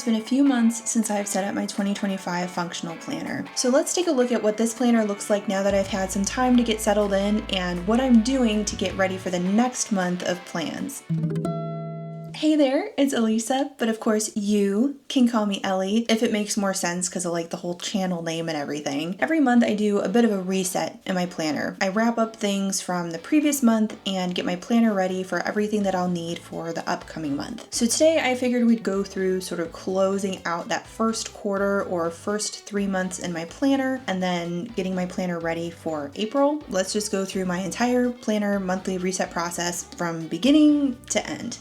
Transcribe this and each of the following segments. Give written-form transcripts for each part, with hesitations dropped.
it's been a few months since I've set up my 2025 functional planner. So let's take a look at what this planner looks like now that I've had some time to get settled in and what I'm doing to get ready for the next month of plans. Hey there, it's Elisa, but of course you can call me Ellie if it makes more sense because I like the whole channel name and everything. Every month I do a bit of a reset in my planner. I wrap up things from the previous month and get my planner ready for everything that I'll need for the upcoming month. So today I figured we'd go through sort of closing out that first quarter or first 3 months in my planner and then getting my planner ready for April. Let's just go through my entire planner monthly reset process from beginning to end.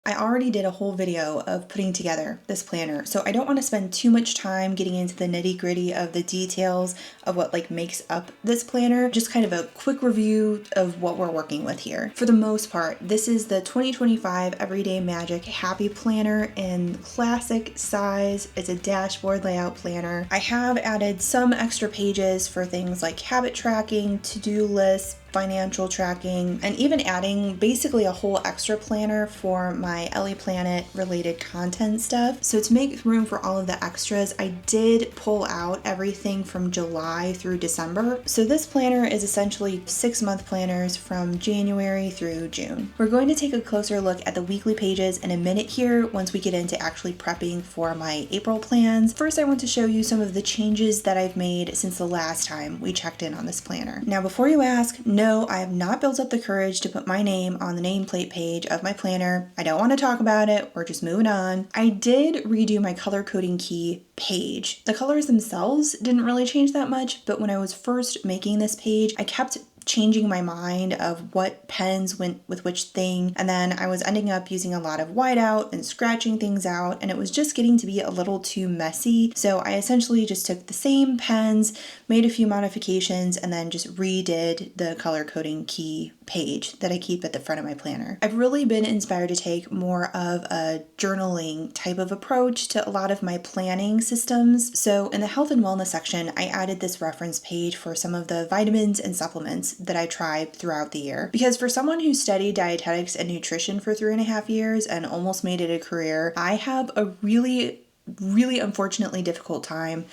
I already did a whole video of putting together this planner, so I don't want to spend too much time getting into the nitty-gritty of the details of what makes up this planner. Just kind of a quick review of what we're working with here. For the most part, this is the 2025 Everyday Magic Happy Planner in classic size. It's a dashboard layout planner. I have added some extra pages for things like habit tracking, to-do lists, financial tracking, and even adding basically a whole extra planner for my Ellie Planet related content stuff. So to make room for all of the extras, I did pull out everything from July through December. So this planner is essentially 6-month planners from January through June. We're going to take a closer look at the weekly pages in a minute here once we get into actually prepping for my April plans. First, I want to show you some of the changes that I've made since the last time we checked in on this planner. Now, before you ask, no, I have not built up the courage to put my name on the nameplate page of my planner. I don't want to talk about it. We're just moving on. I did redo my color coding key page. The colors themselves didn't really change that much, but when I was first making this page, I kept changing my mind of what pens went with which thing, and then I was ending up using a lot of whiteout and scratching things out, and it was just getting to be a little too messy. So I essentially just took the same pens, made a few modifications, and then just redid the color coding key page that I keep at the front of my planner. I've really been inspired to take more of a journaling type of approach to a lot of my planning systems. So in the health and wellness section, I added this reference page for some of the vitamins and supplements that I tried throughout the year. Because for someone who studied dietetics and nutrition for 3.5 years and almost made it a career, I have a really unfortunately difficult time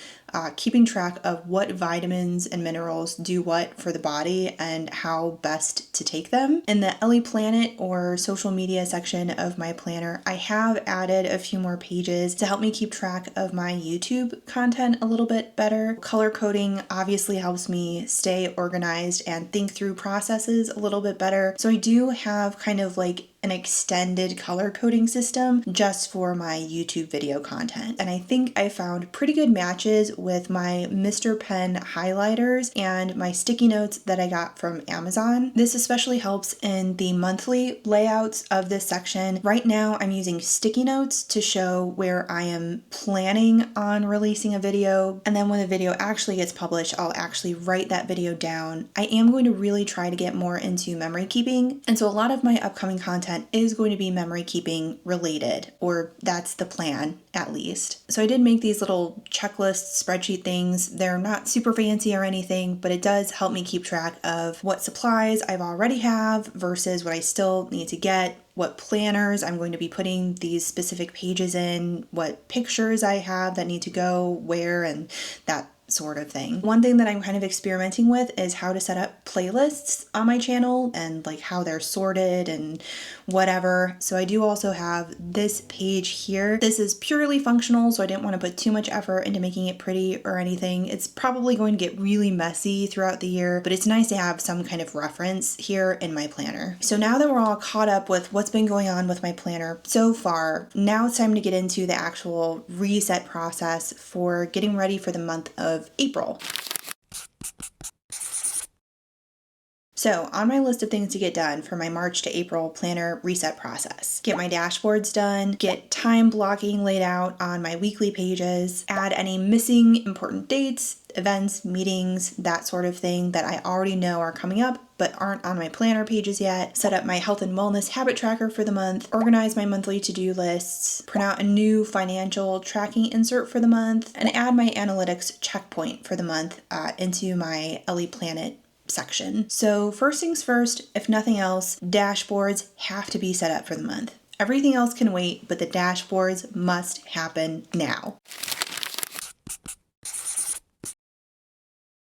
keeping track of what vitamins and minerals do what for the body and how best to take them. In the Ellie Planet or social media section of my planner, I have added a few more pages to help me keep track of my YouTube content a little bit better. Color coding obviously helps me stay organized and think through processes a little bit better. So I do have kind of like an extended color coding system just for my YouTube video content. And I think I found pretty good matches with my Mr. Pen highlighters and my sticky notes that I got from Amazon. This especially helps in the monthly layouts of this section. Right now, I'm using sticky notes to show where I am planning on releasing a video. And then when the video actually gets published, I'll actually write that video down. I am going to really try to get more into memory keeping. And so a lot of my upcoming content is going to be memory keeping related, or that's the plan at least. So I did make these little checklist spreadsheet things. They're not super fancy or anything, but it does help me keep track of what supplies I've already have versus what I still need to get, what planners I'm going to be putting these specific pages in, what pictures I have that need to go where, and that sort of thing. One thing that I'm kind of experimenting with is how to set up playlists on my channel and like how they're sorted and whatever. So I do also have this page here. This is purely functional, so I didn't want to put too much effort into making it pretty or anything. It's probably going to get really messy throughout the year, but it's nice to have some kind of reference here in my planner. So now that we're all caught up with what's been going on with my planner so far, now it's time to get into the actual reset process for getting ready for the month of April. So on my list of things to get done for my March to April planner reset process, get my dashboards done, get time blocking laid out on my weekly pages, add any missing important dates, events, meetings, that sort of thing that I already know are coming up but aren't on my planner pages yet, set up my health and wellness habit tracker for the month, organize my monthly to-do lists, print out a new financial tracking insert for the month, and add my analytics checkpoint for the month into my Ellie Planet section. So first things first, if nothing else, dashboards have to be set up for the month. Everything else can wait, but the dashboards must happen now.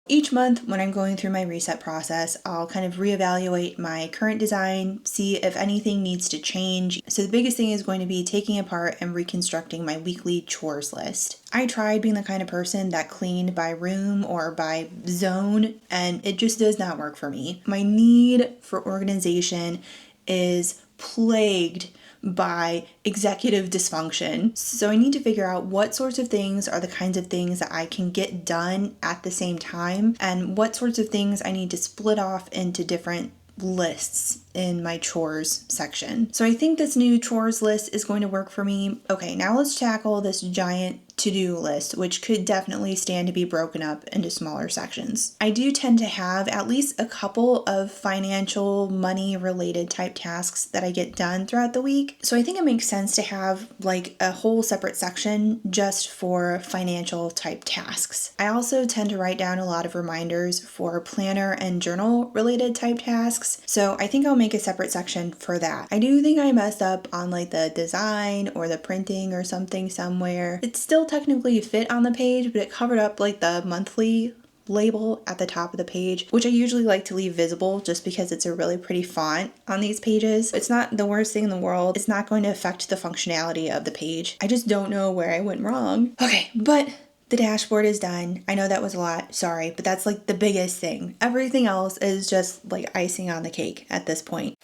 Each month when I'm going through my reset process, I'll kind of reevaluate my current design, see if anything needs to change. So the biggest thing is going to be taking apart and reconstructing my weekly chores list. I tried being the kind of person that cleaned by room or by zone, and it just does not work for me. My need for organization is plagued by executive dysfunction. So I need to figure out what sorts of things are the kinds of things that I can get done at the same time, and what sorts of things I need to split off into different lists in my chores section. So I think this new chores list is going to work for me. Okay, now let's tackle this giant to-do list, which could definitely stand to be broken up into smaller sections. I do tend to have at least a couple of financial, money-related type tasks that I get done throughout the week. So I think it makes sense to have like a whole separate section just for financial type tasks. I also tend to write down a lot of reminders for planner and journal related type tasks. So I think I'll make a separate section for that. I do think I messed up on like the design or the printing or something somewhere. It's still technically fit on the page, but it covered up like the monthly label at the top of the page, which I usually like to leave visible just because it's a really pretty font on these pages. It's not the worst thing in the world. It's not going to affect the functionality of the page. I just don't know where I went wrong. Okay, but the dashboard is done. I know that was a lot, sorry, but that's like the biggest thing. Everything else is just like icing on the cake at this point.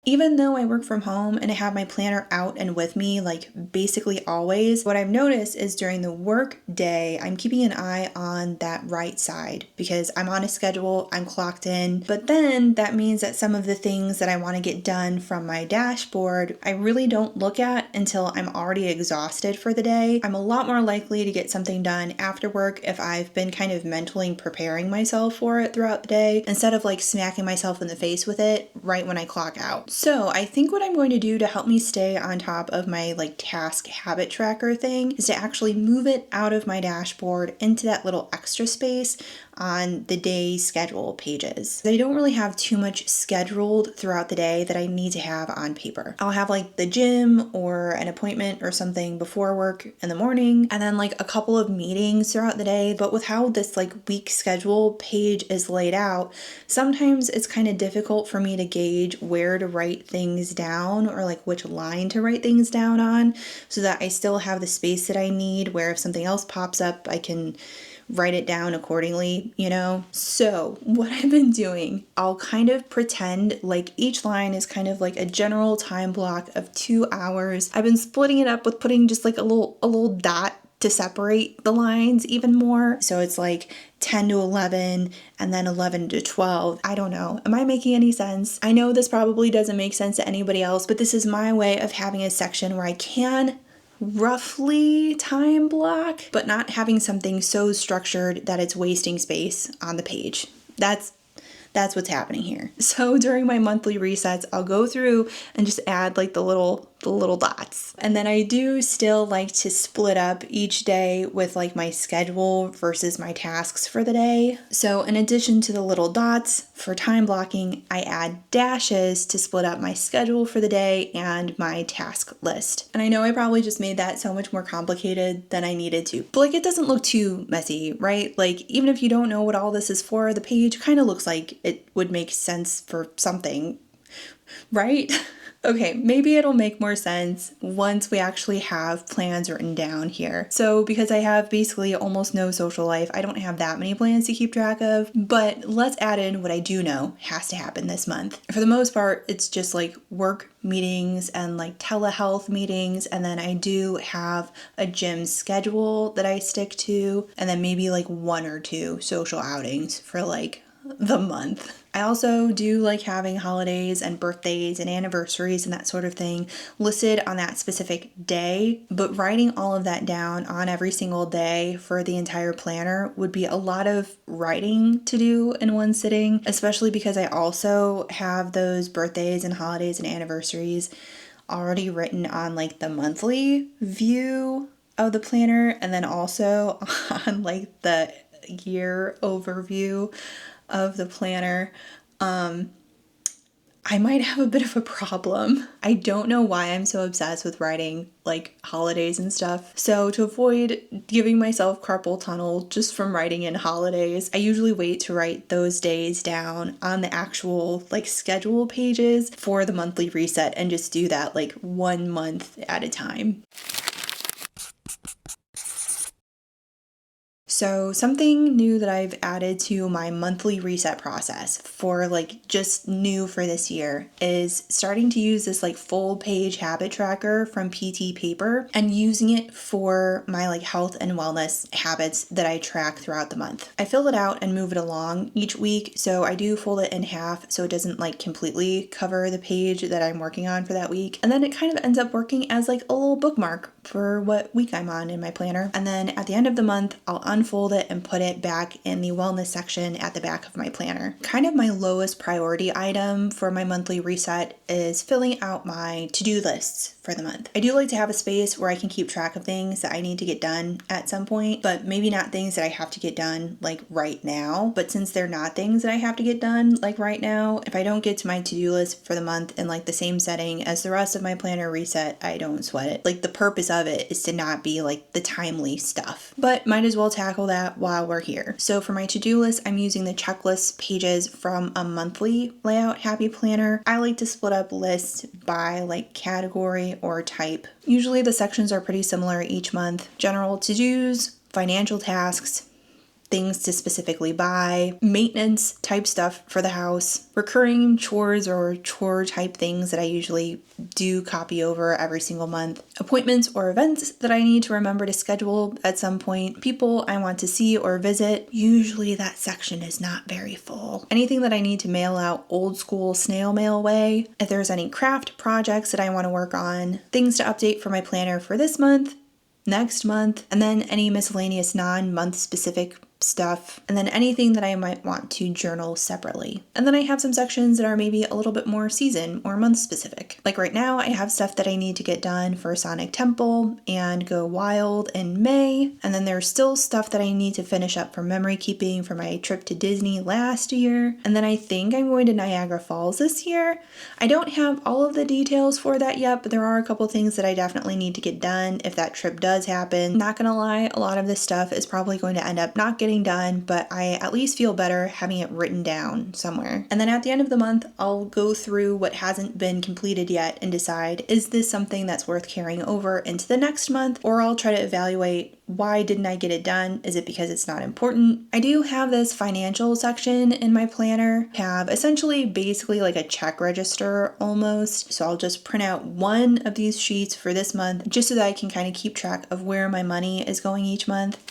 Even though I work from home and I have my planner out and with me like basically always, what I've noticed is during the work day, I'm keeping an eye on that right side because I'm on a schedule, I'm clocked in, but then that means that some of the things that I want to get done from my dashboard, I really don't look at until I'm already exhausted for the day. I'm a lot more likely to get something done after work if I've been kind of mentally preparing myself for it throughout the day instead of like smacking myself in the face with it right when I clock out. So I think what I'm going to do to help me stay on top of my like task habit tracker thing is to actually move it out of my dashboard into that little extra space on the day schedule pages. I don't really have too much scheduled throughout the day that I need to have on paper. I'll have like the gym or an appointment or something before work in the morning, and then like a couple of meetings throughout the day. But with how this like week schedule page is laid out, sometimes it's kind of difficult for me to gauge where to write things down or like which line to write things down on so that I still have the space that I need where if something else pops up, I can write it down accordingly, you know? So what I've been doing, I'll kind of pretend like each line is kind of like a general time block of 2 hours. I've been splitting it up with putting just like a little dot to separate the lines even more. So it's like 10 to 11 and then 11 to 12. I don't know. Am I making any sense? I know this probably doesn't make sense to anybody else, but this is my way of having a section where I can roughly time block, but not having something so structured that it's wasting space on the page. That's what's happening here. So during my monthly resets, I'll go through and just add like the little dots. And then I do still like to split up each day with like my schedule versus my tasks for the day. So in addition to the little dots for time blocking, I add dashes to split up my schedule for the day and my task list. And I know I probably just made that so much more complicated than I needed to, but like it doesn't look too messy, right? Like even if you don't know what all this is for, the page kind of looks like it would make sense for something, right? Okay, maybe it'll make more sense once we actually have plans written down here. So because I have basically almost no social life, I don't have that many plans to keep track of, but let's add in what I do know has to happen this month. For the most part, it's just like work meetings and like telehealth meetings, and then I do have a gym schedule that I stick to, and then maybe like 1 or 2 social outings for like the month. I also do like having holidays and birthdays and anniversaries and that sort of thing listed on that specific day, but writing all of that down on every single day for the entire planner would be a lot of writing to do in one sitting, especially because I also have those birthdays and holidays and anniversaries already written on like the monthly view of the planner, and then also on like the year overview of the planner. I might have a bit of a problem. I don't know why I'm so obsessed with writing like holidays and stuff. So to avoid giving myself carpal tunnel just from writing in holidays, I usually wait to write those days down on the actual like schedule pages for the monthly reset and just do that like 1 month at a time. So something new that I've added to my monthly reset process for like just new for this year is starting to use this like full page habit tracker from PTPaper and using it for my like health and wellness habits that I track throughout the month. I fill it out and move it along each week, so I do fold it in half so it doesn't like completely cover the page that I'm working on for that week. And then it kind of ends up working as like a little bookmark for what week I'm on in my planner. And then at the end of the month, I'll unfold it and put it back in the wellness section at the back of my planner. Kind of my lowest priority item for my monthly reset is filling out my to-do lists for the month. I do like to have a space where I can keep track of things that I need to get done at some point, but maybe not things that I have to get done like right now. But since they're not things that I have to get done like right now, if I don't get to my to-do list for the month in like the same setting as the rest of my planner reset, I don't sweat it. Like the purpose of it is to not be like the timely stuff, but might as well tackle that while we're here. So for my to-do list, I'm using the checklist pages from a monthly layout happy planner. I like to split up lists by like category or type. Usually the sections are pretty similar each month. General to-dos, financial tasks, things to specifically buy, maintenance type stuff for the house, recurring chores or chore type things that I usually do copy over every single month, appointments or events that I need to remember to schedule at some point, people I want to see or visit. Usually that section is not very full. Anything that I need to mail out old school snail mail way, if there's any craft projects that I want to work on, things to update for my planner for this month, next month, and then any miscellaneous non-month specific stuff, and then anything that I might want to journal separately. And then I have some sections that are maybe a little bit more season or month specific. Like right now, I have stuff that I need to get done for Sonic Temple and Go Wild in May, and then there's still stuff that I need to finish up for memory keeping for my trip to Disney last year, and then I think I'm going to Niagara Falls this year. I don't have all of the details for that yet, but there are a couple things that I definitely need to get done if that trip does happen. Not gonna lie, a lot of this stuff is probably going to end up not getting done, but I at least feel better having it written down somewhere. And then at the end of the month, I'll go through what hasn't been completed yet and decide, is this something that's worth carrying over into the next month? Or I'll try to evaluate, why didn't I get it done? Is it because it's not important? I do have this financial section in my planner, have essentially basically like a check register almost. So I'll just print out one of these sheets for this month just so that I can kind of keep track of where my money is going each month.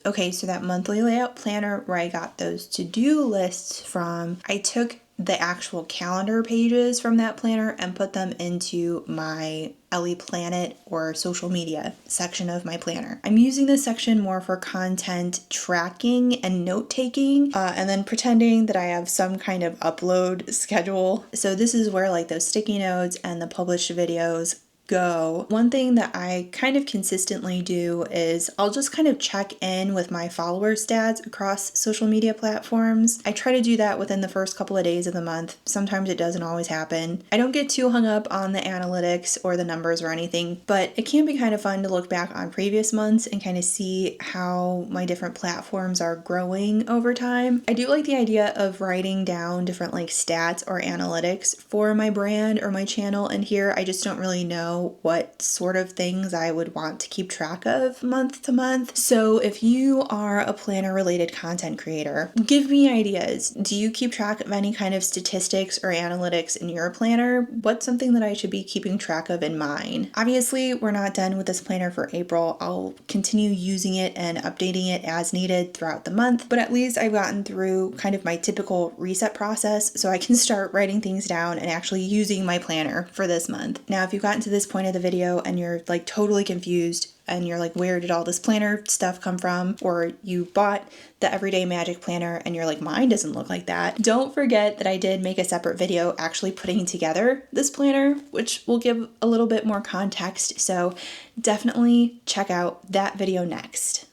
Okay, so that monthly layout planner where I got those to-do lists from, I took the actual calendar pages from that planner and put them into my Ellie Planet or social media section of my planner. I'm using this section more for content tracking and note-taking, and then pretending that I have some kind of upload schedule. So this is where like those sticky notes and the published videos go. One thing that I kind of consistently do is I'll just kind of check in with my follower stats across social media platforms. I try to do that within the first couple of days of the month. Sometimes it doesn't always happen. I don't get too hung up on the analytics or the numbers or anything, but it can be kind of fun to look back on previous months and kind of see how my different platforms are growing over time. I do like the idea of writing down different like stats or analytics for my brand or my channel, and here I just don't really know what sort of things I would want to keep track of month to month. So if you are a planner related content creator, give me ideas. Do you keep track of any kind of statistics or analytics in your planner? What's something that I should be keeping track of in mine? Obviously, we're not done with this planner for April. I'll continue using it and updating it as needed throughout the month, but at least I've gotten through kind of my typical reset process so I can start writing things down and actually using my planner for this month. Now, if you've gotten to this point of the video and you're like totally confused and you're like, where did all this planner stuff come from? Or you bought the Everyday Magic Planner and you're like, mine doesn't look like that. Don't forget that I did make a separate video actually putting together this planner, which will give a little bit more context. So definitely check out that video next.